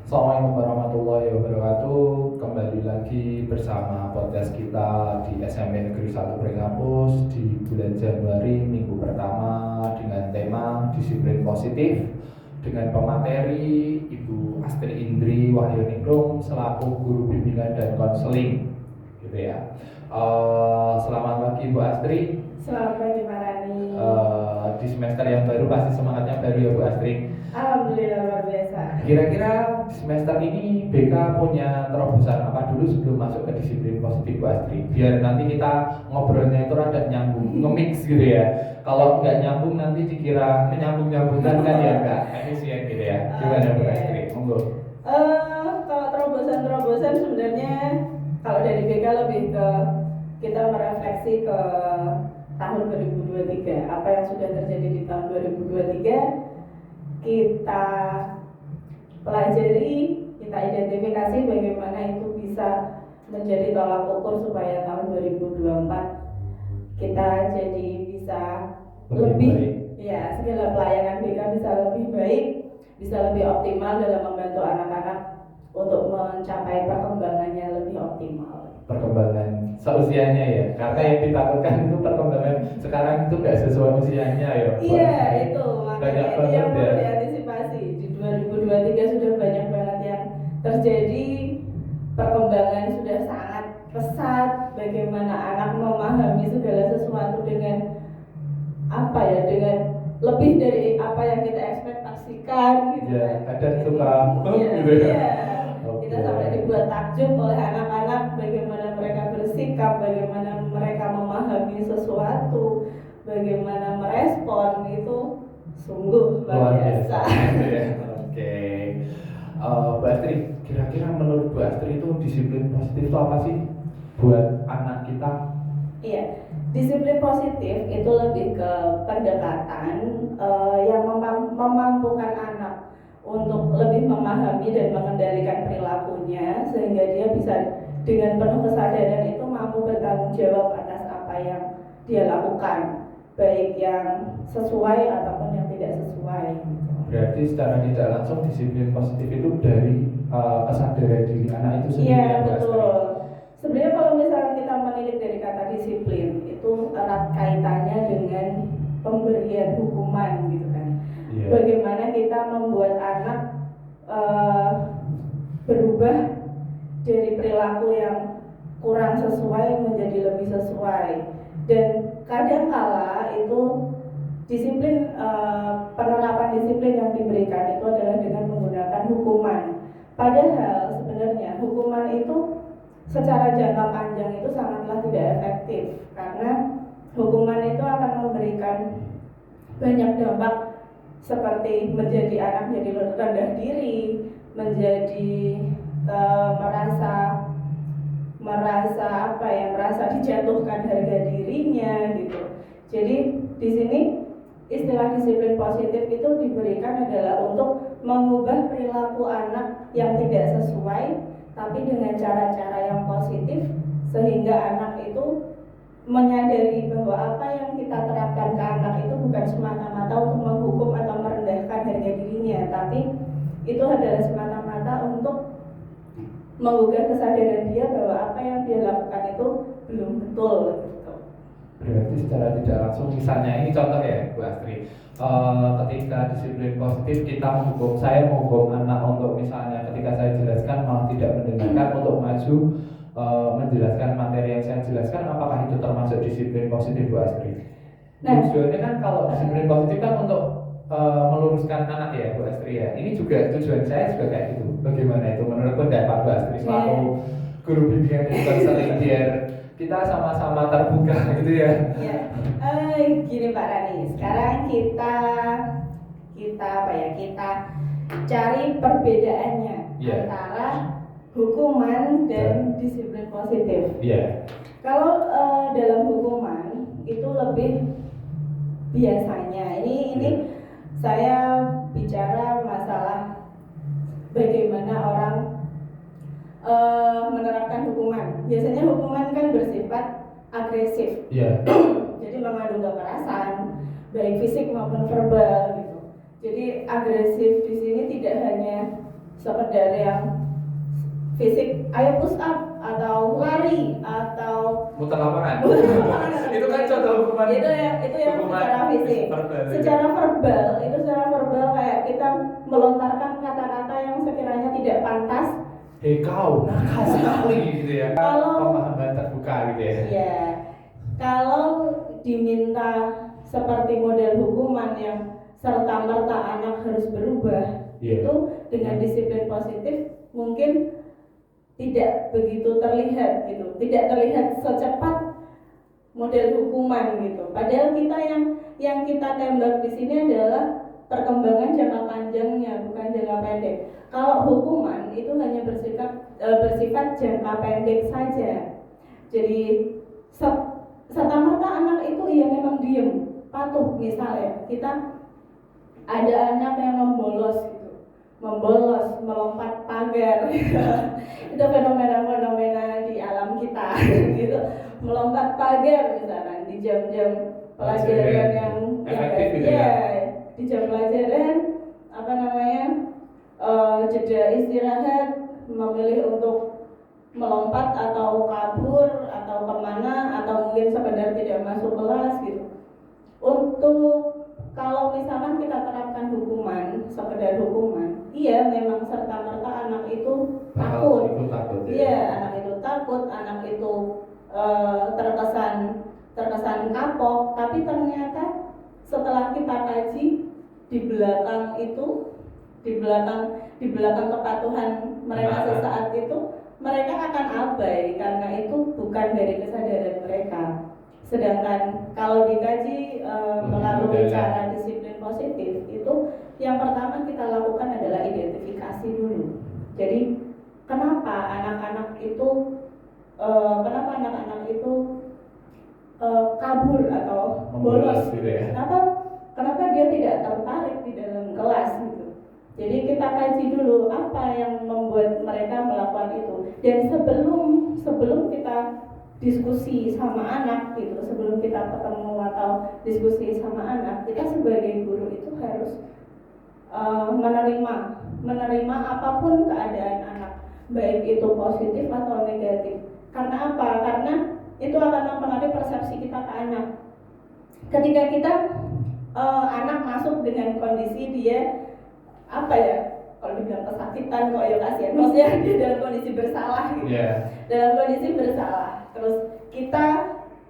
Assalamualaikum warahmatullahi wabarakatuh. Kembali lagi bersama podcast kita di SMP Negeri 1 Pringapus di bulan Januari minggu pertama dengan tema disiplin positif dengan pemateri Ibu Astri Indri Wahyuningrum selaku guru bimbingan dan konseling, gitu ya. Selamat pagi Bu Astri. Selamat pagi Pak Rani. Di semester yang baru pasti semangatnya baru ya Bu Astri. Alhamdulillah luar biasa. Kira-kira di semester ini BK punya terobosan apa dulu sebelum masuk ke disiplin positif Bu Astri? Biar nanti kita ngobrolnya itu rada nyambung, nge-mix gitu ya. Kalau nggak nyambung nanti dikira menyambung-nyambungkan kan ya nggak efisien gitu ya. Gimana Bu Astri? Monggo. Kalau terobosan sebenarnya kalau dari BK lebih ke kita merefleksi ke tahun 2023. Apa yang sudah terjadi di tahun 2023 kita pelajari, kita identifikasi bagaimana itu bisa menjadi tolak ukur supaya tahun 2024 kita jadi bisa lebih ya, segala pelayanan BK bisa lebih baik, bisa lebih optimal dalam membantu anak-anak untuk mencapai perkembangannya lebih optimal. Perkembangan seusianya ya, karena yang ditakutkan itu perkembangan sekarang itu nggak sesuai usianya ya. Iya, itu makanya itu yang perlu diantisipasi. Di 2023 sudah banyak banget yang terjadi, perkembangan sudah sangat pesat. Bagaimana anak memahami segala sesuatu dengan apa ya, dengan lebih dari apa yang kita ekspektasikan gitu ya, kan. kadang suka gitu ya. Iya. Okay. Kita sampai dibuat takjub oleh anak-anak bagaimana mereka bersikap, bagaimana mereka memahami sesuatu, bagaimana merespon, itu sungguh luar biasa. Oke. Bu Astri, kira-kira menurut Bu Astri itu disiplin positif itu apa sih buat anak kita? Iya, disiplin positif itu lebih ke pendekatan yang memampukan anak untuk lebih memahami dan mengendalikan perilakunya sehingga dia bisa dengan penuh kesadaran itu mampu bertanggung jawab atas apa yang dia lakukan, baik yang sesuai ataupun yang tidak sesuai. Berarti secara tidak langsung disiplin positif itu dari kesadaran diri anak itu sendiri. Iya, betul. Sebenarnya kalau misalnya kita menilik dari kata disiplin itu erat kaitannya dengan pemberian hukuman gitu kan. Yeah. Bagaimana kita membuat anak berubah dari perilaku yang kurang sesuai menjadi lebih sesuai. Dan kadangkala itu disiplin, penerapan disiplin yang diberikan itu adalah dengan menggunakan hukuman. Padahal sebenarnya hukuman itu secara jangka panjang itu sangatlah tidak efektif, karena hukuman itu akan memberikan banyak dampak seperti menjadi anak jadi rendah diri, menjadi merasa dijatuhkan harga dirinya gitu. Jadi di sini istilah disiplin positif itu diberikan adalah untuk mengubah perilaku anak yang tidak sesuai, tapi dengan cara-cara yang positif sehingga anak itu menyadari bahwa apa yang kita terapkan ke anak itu bukan semata-mata untuk menghukum atau merendahkan harga dirinya, tapi itu adalah semata-mata untuk menggugah kesadaran dia bahwa apa yang dia lakukan itu belum betul gitu. Berarti secara tidak langsung, misalnya ini contoh ya Bu Astri, ketika disiplin positif kita saya menghukum anak untuk misalnya ketika saya jelaskan malah tidak mendengarkan untuk maju menjelaskan materi yang saya jelaskan, apakah itu termasuk disiplin positif Bu Astri? Nah, tujuannya kan kalau disiplin positif kan untuk meluruskan anak ya Bu Astri ya. Ini juga tujuan saya juga kayak gitu. Bagaimana itu menurut pendapat Bu Astri selaku guru bimbingan dan konseling biar kita sama-sama terbuka gitu ya? Iya. Gini Pak Rani, sekarang kita cari perbedaannya antara hukuman dan disiplin positif. Kalau dalam hukuman itu lebih biasanya ini saya bicara masalah bagaimana orang menerapkan hukuman. Biasanya hukuman kan bersifat agresif, jadi mengandung kekerasan, baik fisik maupun verbal gitu. Jadi agresif di sini tidak hanya sekedar yang fisik, ayo push up atau lari atau muter lapangan. Itu kan contoh hukuman. itu yang hukuman secara fisik. verbal. Secara verbal kayak kita melontarkan kata-kata yang sekiranya tidak pantas. Hei kau, nakal sekali gitu ya. Kalau Pemahaman terbuka gitu ya. ya, kalau diminta seperti model hukuman yang serta-merta anak harus berubah, itu dengan disiplin positif mungkin tidak begitu terlihat gitu, tidak terlihat secepat model hukuman gitu. Padahal kita yang kita tembak di sini adalah perkembangan jangka panjangnya, bukan jangka pendek. Kalau hukuman itu hanya bersifat jangka pendek saja. Jadi serta-merta anak itu ya memang diem, patuh. Misalnya kita ada anak yang membolos, melompat pagar. Itu fenomena di alam kita gitu. Melompat pagar misalnya di jam-jam pelajaran yang efektif gitu ya. Di jam pelajaran jeda istirahat memilih untuk melompat atau kabur atau kemana atau mungkin sekedar tidak masuk kelas gitu. Untuk kalau misalkan kita terapkan hukuman, sekedar hukuman, iya memang serta-merta anak itu takut. Iya, anak itu takut, anak itu terkesan kapok, tapi ternyata setelah kita kaji di belakang kepatuhan mereka sesaat itu, mereka akan abai karena itu bukan dari kesadaran mereka. Sedangkan kalau dikaji melalui cara disiplin positif itu, yang pertama kita lakukan adalah identifikasi dulu. Jadi kenapa anak-anak itu kabur atau bolos gitu ya. Kenapa dia tidak tertarik di dalam kelas gitu. Jadi kita kaji dulu apa yang membuat mereka melakukan itu. Dan sebelum kita diskusi sama anak gitu, sebelum kita ketemu atau diskusi sama anak, kita sebagai guru itu harus menerima apapun keadaan anak, baik itu positif atau negatif. Karena apa? Karena itu akan mempengaruhi persepsi kita ke anak. Ketika kita anak masuk dengan kondisi dia kalau dibilang kesakitan kok ya kasihan, maksudnya dia dalam kondisi bersalah gitu. Dalam kondisi bersalah, terus kita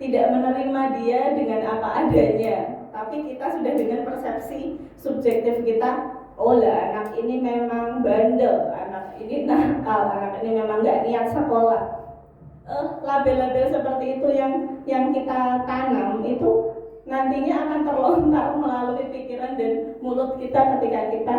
tidak menerima dia dengan apa adanya, tapi kita sudah dengan persepsi subjektif kita, oh lah anak ini memang bandel, anak ini nakal, anak ini memang nggak niat sekolah. Label-label seperti itu yang kita tanam itu nantinya akan terlontar melalui pikiran dan mulut kita ketika kita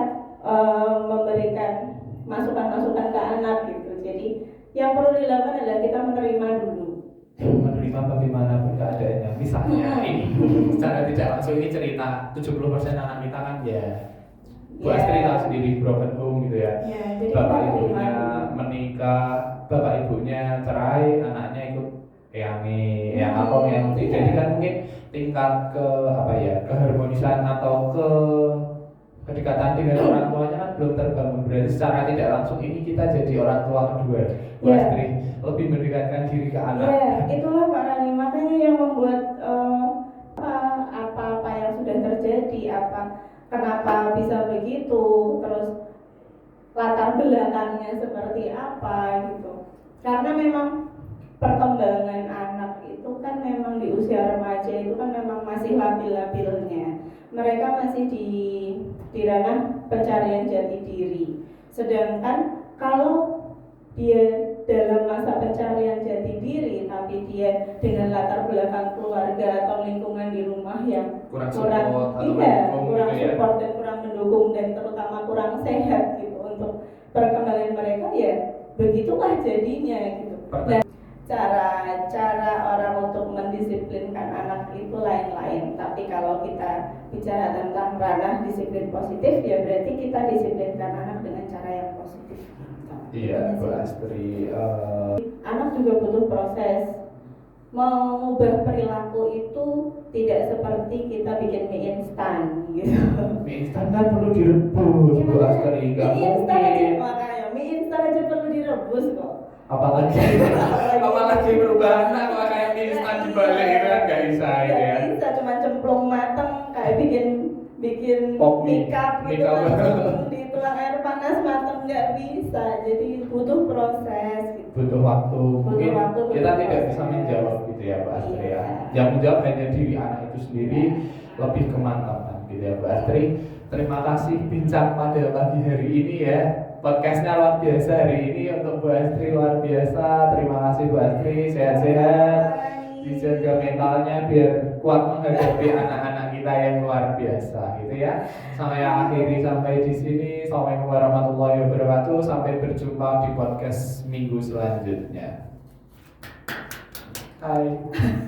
memberikan masukan-masukan ke anak gitu. Jadi yang perlu dilakukan adalah kita menerima dulu. Menerima bagaimanapun keadaannya. Misalnya ini secara tidak langsung ini cerita 70% anak kita kan Bu Astri tahu sendiri broken home gitu ya. Jadi bapak ibunya menikah, bapak ibunya cerai, anaknya ikut yang jadi kan mungkin tingkat keharmonisan atau kedekatan dengan orang tuanya kan belum terbangun. Berarti secara tidak langsung ini kita jadi orang tua kedua. Bu Astri lebih mendekatkan diri ke anak. Itulah Pak Rani, makanya yang membuat apa yang sudah terjadi, kenapa bisa begitu, terus latar belakangnya seperti apa gitu. Karena memang perkembangan anak itu kan memang di usia remaja itu kan memang masih labil-labilnya. Mereka masih di ranah pencarian jati diri. Sedangkan kalau dia dalam masa pencarian jati diri tapi dia dengan latar belakang keluarga atau lingkungan di rumah yang kurang support dan kurang mendukung dan terutama kurang sehat gitu untuk perkembangan mereka, ya begitulah jadinya gitu. Dan cara orang untuk mendisiplinkan anak itu lain-lain, tapi kalau kita bicara tentang ranah disiplin positif, ya berarti kita disiplinkan anak dengan cara yang positif. Iya, Bu Astri. Anak juga butuh proses. Mengubah perilaku itu tidak seperti kita bikin mie instan gitu. Mie instan kan perlu direbus, Bu Astri. Nggak mungkin direbus kok. apalagi perubahan apa kayak mie instan dibalik itu kan nggak bisa Nggak gitu ya. bisa cuma cemplung mateng kayak bikin Pop mie. mie Mie gitu cup. langsung dituang air panas mateng, nggak bisa. Jadi butuh proses gitu. Butuh waktu. Mungkin waktu, kita butuh tidak bisa proses. menjawab gitu ya Mbak Astri ya. Iya. Yang menjawab hanya diri anak itu sendiri, lebih kemantapan gitu ya Mbak Astri. Terima kasih bincang pada pagi hari ini ya. Podcastnya luar biasa hari ini untuk Bu Astri, luar biasa. Terima kasih Bu Astri, sehat-sehat, dijaga mentalnya biar kuat menghadapi anak-anak kita yang luar biasa gitu ya. Saya akhiri sampai di sini. Assalamualaikum warahmatullahi wabarakatuh. Sampai berjumpa di podcast minggu selanjutnya. Hai.